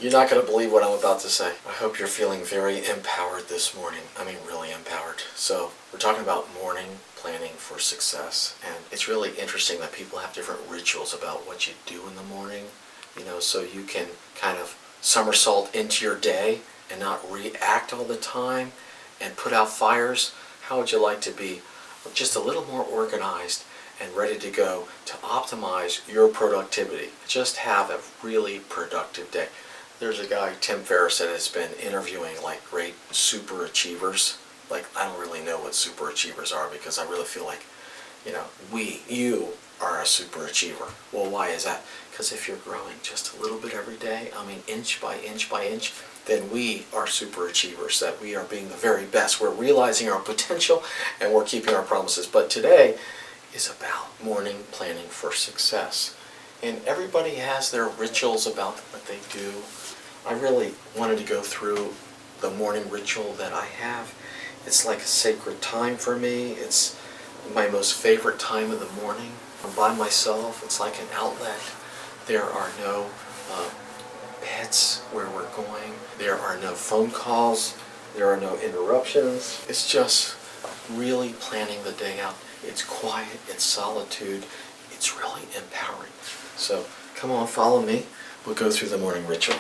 You're not going to believe what I'm about to say. I hope you're feeling very empowered this morning. I mean, really empowered. So, we're talking about morning planning for success. And it's really interesting that people have different rituals about what you do in the morning, so you can kind of somersault into your day and not react all the time and put out fires. How would you like to be just a little more organized and ready to go to optimize your productivity? Just have a really productive day. There's a guy, Tim Ferriss, that has been interviewing like great super achievers. Like, I don't really know what super achievers are because I really feel like, you are a super achiever. Well, why is that? Because if you're growing just a little bit every day, inch by inch by inch, then we are super achievers, that we are being the very best. We're realizing our potential and we're keeping our promises. But today is about morning planning for success. And everybody has their rituals about what they do. I really wanted to go through the morning ritual that I have. It's like a sacred time for me. It's my most favorite time of the morning. I'm by myself. It's like an outlet. There are no pets where we're going. There are no phone calls. There are no interruptions. It's just really planning the day out. It's quiet. It's solitude. It's really empowering. So come on, follow me. We'll go through the morning ritual.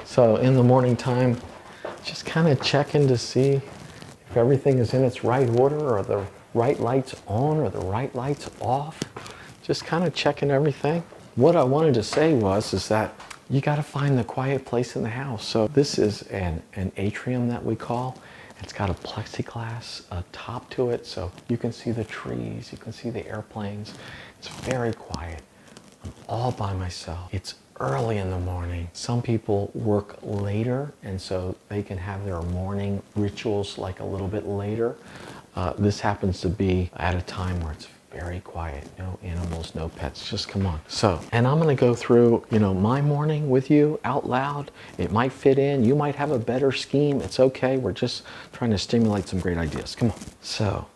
So in the morning time, just kind of checking to see if everything is in its right order, or the right lights on or the right lights off. Just kind of checking everything. What I wanted to say is that you got to find the quiet place in the house. So this is an atrium that we call. It's got a plexiglass top to it, so you can see the trees, you can see the airplanes. It's very quiet. I'm all by myself. It's early in the morning. Some people work later, and so they can have their morning rituals like a little bit later. This happens to be at a time where it's very quiet. No animals, no pets, just come on. So, and I'm gonna go through, my morning with you out loud. It might fit in, you might have a better scheme, it's okay. We're just trying to stimulate some great ideas, come on. So,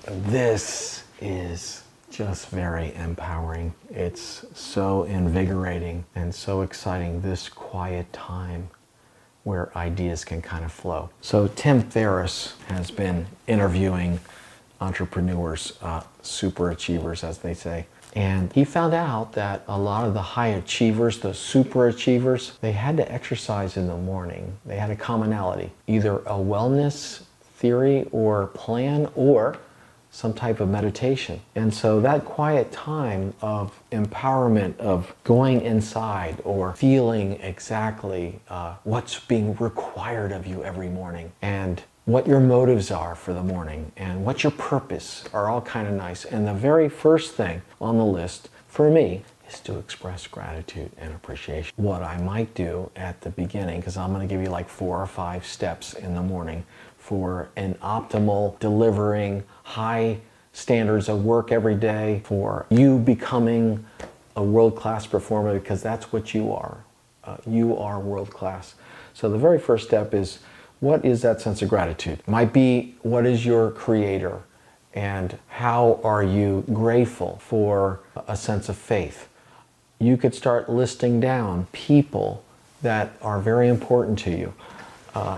this is just very empowering. It's so invigorating and so exciting, this quiet time where ideas can kind of flow. So Tim Ferriss has been interviewing entrepreneurs, super achievers as they say. And he found out that a lot of the high achievers, the super achievers, they had to exercise in the morning. They had a commonality, either a wellness theory or plan or some type of meditation. And so that quiet time of empowerment, of going inside or feeling exactly what's being required of you every morning and what your motives are for the morning and what your purpose are all kind of nice. And the very first thing on the list for me is to express gratitude and appreciation. What I might do at the beginning, because I'm going to give you like 4 or 5 steps in the morning for an optimal delivering high standards of work every day, for you becoming a world-class performer, because that's what you are. You are world-class. So the very first step is, what is that sense of gratitude? It might be, what is your creator? And how are you grateful for a sense of faith? You could start listing down people that are very important to you.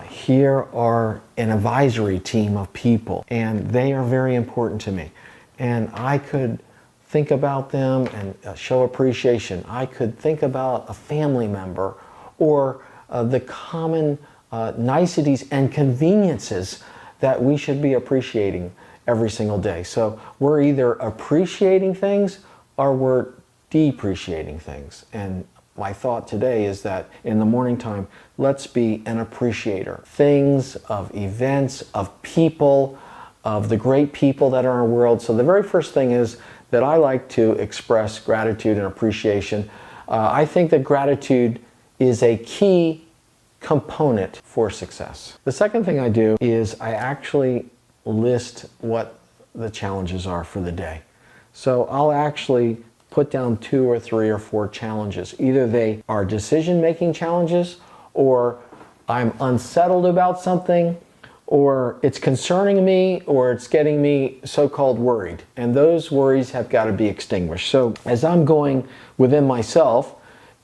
Here are an advisory team of people, and they are very important to me. And I could think about them and show appreciation. I could think about a family member or the common niceties and conveniences that we should be appreciating every single day. So we're either appreciating things or we're depreciating things. And my thought today is that in the morning time, let's be an appreciator. Things, of events, of people, of the great people that are in our world. So the very first thing is that I like to express gratitude and appreciation. I think that gratitude is a key component for success. The second thing I do is I actually list what the challenges are for the day. So I'll actually put down 2 or 3 or 4 challenges. Either they are decision-making challenges, or I'm unsettled about something, or it's concerning me, or it's getting me so-called worried. And those worries have got to be extinguished. So as I'm going within myself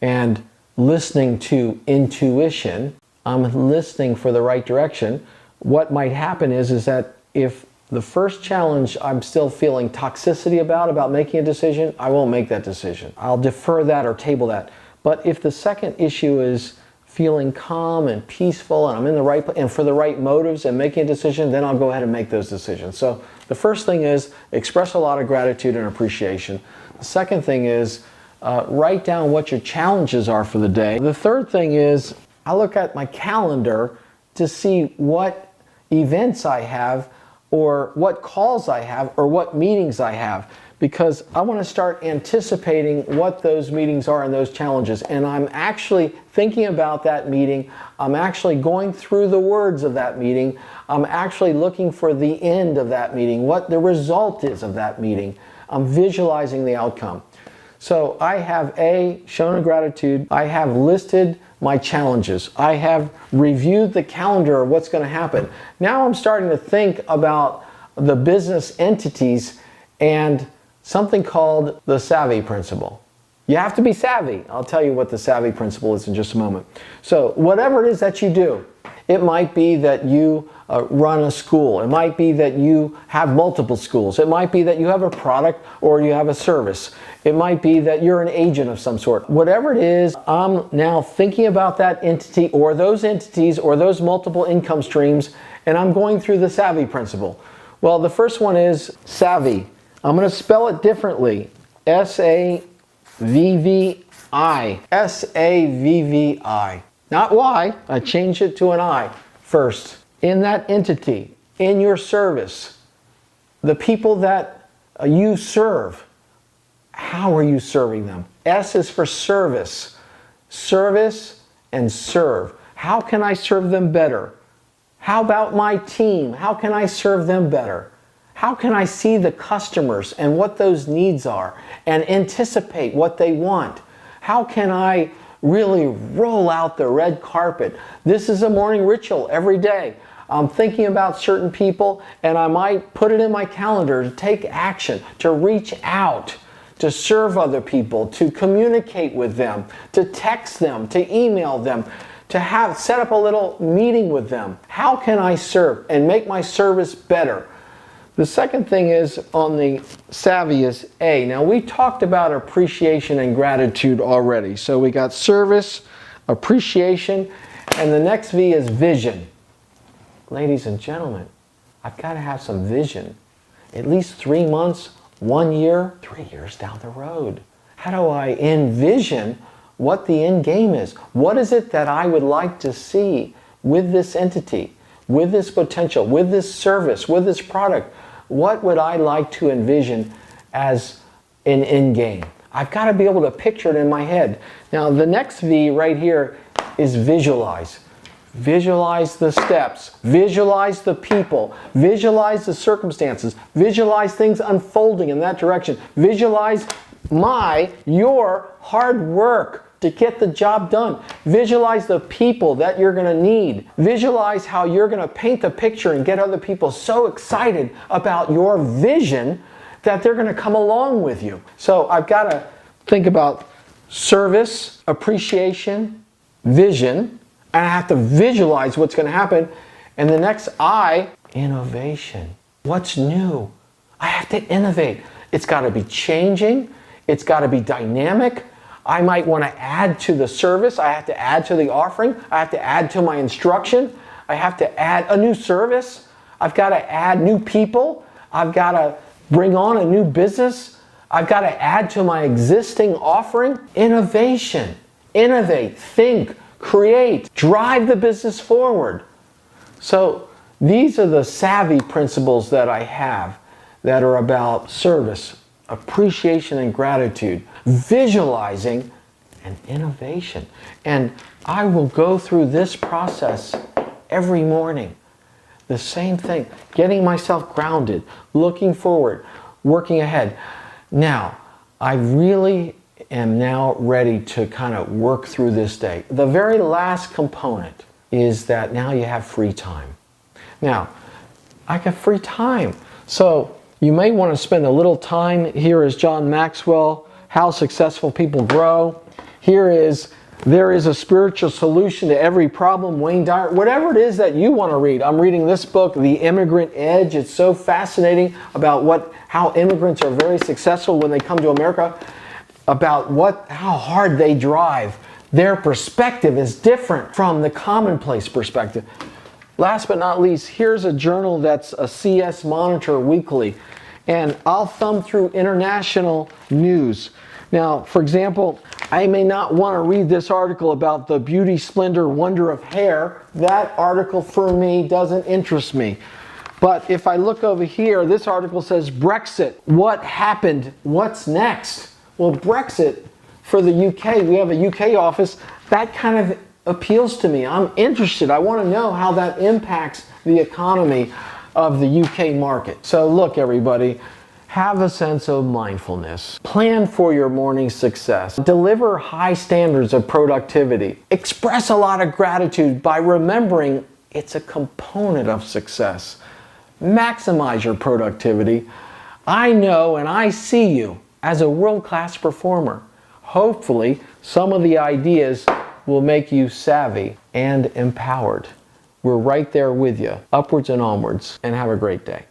and listening to intuition, I'm listening for the right direction. What might happen is that if the first challenge I'm still feeling toxicity about making a decision, I won't make that decision. I'll defer that or table that. But if the second issue is feeling calm and peaceful, and I'm in the right and for the right motives and making a decision, then I'll go ahead and make those decisions. So the first thing is express a lot of gratitude and appreciation. The second thing is write down what your challenges are for the day. The third thing is I look at my calendar to see what events I have, or what calls I have, or what meetings I have, because I want to start anticipating what those meetings are and those challenges. And I'm actually thinking about that meeting. I'm actually going through the words of that meeting. I'm actually looking for the end of that meeting, what the result is of that meeting. I'm visualizing the outcome. So I have shown gratitude. I have listed my challenges. I have reviewed the calendar of what's going to happen. Now I'm starting to think about the business entities and something called the savvy principle. You have to be savvy. I'll tell you what the savvy principle is in just a moment. So whatever it is that you do, it might be that you run a school. It might be that you have multiple schools. It might be that you have a product or you have a service. It might be that you're an agent of some sort. Whatever it is, I'm now thinking about that entity or those entities or those multiple income streams, and I'm going through the savvy principle. Well, the first one is savvy. I'm going to spell it differently. S-A-V-V-I. S-A-V-V-I. Not Y. I changed it to an I first. In that entity, in your service, the people that you serve, how are you serving them? S is for service. Service and serve. How can I serve them better? How about my team? How can I serve them better? How can I see the customers and what those needs are and anticipate what they want? How can I really roll out the red carpet? This is a morning ritual every day. I'm thinking about certain people, and I might put it in my calendar to take action, to reach out, to serve other people, to communicate with them, to text them, to email them, to set up a little meeting with them. How can I serve and make my service better? The second thing is on the savvy is A. Now we talked about appreciation and gratitude already. So we got service, appreciation, and the next V is vision. Ladies and gentlemen, I've got to have some vision. At least 3 months, 1 year, 3 years down the road. How do I envision what the end game is? What is it that I would like to see with this entity, with this potential, with this service, with this product? What would I like to envision as an end game? I've got to be able to picture it in my head. Now the next V right here is visualize. Visualize the steps, visualize the people, visualize the circumstances, visualize things unfolding in that direction, visualize your hard work to get the job done. Visualize the people that you're going to need. Visualize how you're going to paint the picture and get other people so excited about your vision that they're going to come along with you. So I've got to think about service, appreciation, vision, and I have to visualize what's going to happen. And the next I, innovation. What's new? I have to innovate. It's got to be changing. It's got to be dynamic. I might want to add to the service. I have to add to the offering. I have to add to my instruction. I have to add a new service. I've got to add new people. I've got to bring on a new business. I've got to add to my existing offering. Innovation. Innovate. Think. Create. Drive the business forward. So these are the savvy principles that I have that are about service, appreciation and gratitude, visualizing, and innovation. And I will go through this process every morning. The same thing, getting myself grounded, looking forward, working ahead. Now, I really am now ready to kind of work through this day. The very last component is that now you have free time. Now, I got free time. So you may want to spend a little time. Here is John Maxwell, How Successful People Grow. Here is There is a Spiritual Solution to Every Problem, Wayne Dyer. Whatever it is that you want to read. I'm reading this book, The Immigrant Edge. It's so fascinating about how immigrants are very successful when they come to America, about how hard they drive. Their perspective is different from the commonplace perspective. Last but not least, here's a journal that's a CS Monitor weekly, and I'll thumb through international news. Now, for example, I may not want to read this article about the beauty, splendor, wonder of hair. That article for me doesn't interest me. But if I look over here, this article says Brexit. What happened? What's next? Well, Brexit for the UK, we have a UK office, that kind of appeals to me. I'm interested. I want to know how that impacts the economy of the UK market. So look, everybody, have a sense of mindfulness. Plan for your morning success. Deliver high standards of productivity. Express a lot of gratitude by remembering it's a component of success. Maximize your productivity. I know and I see you as a world-class performer. Hopefully, some of the ideas will make you savvy and empowered. We're right there with you, upwards and onwards, and have a great day.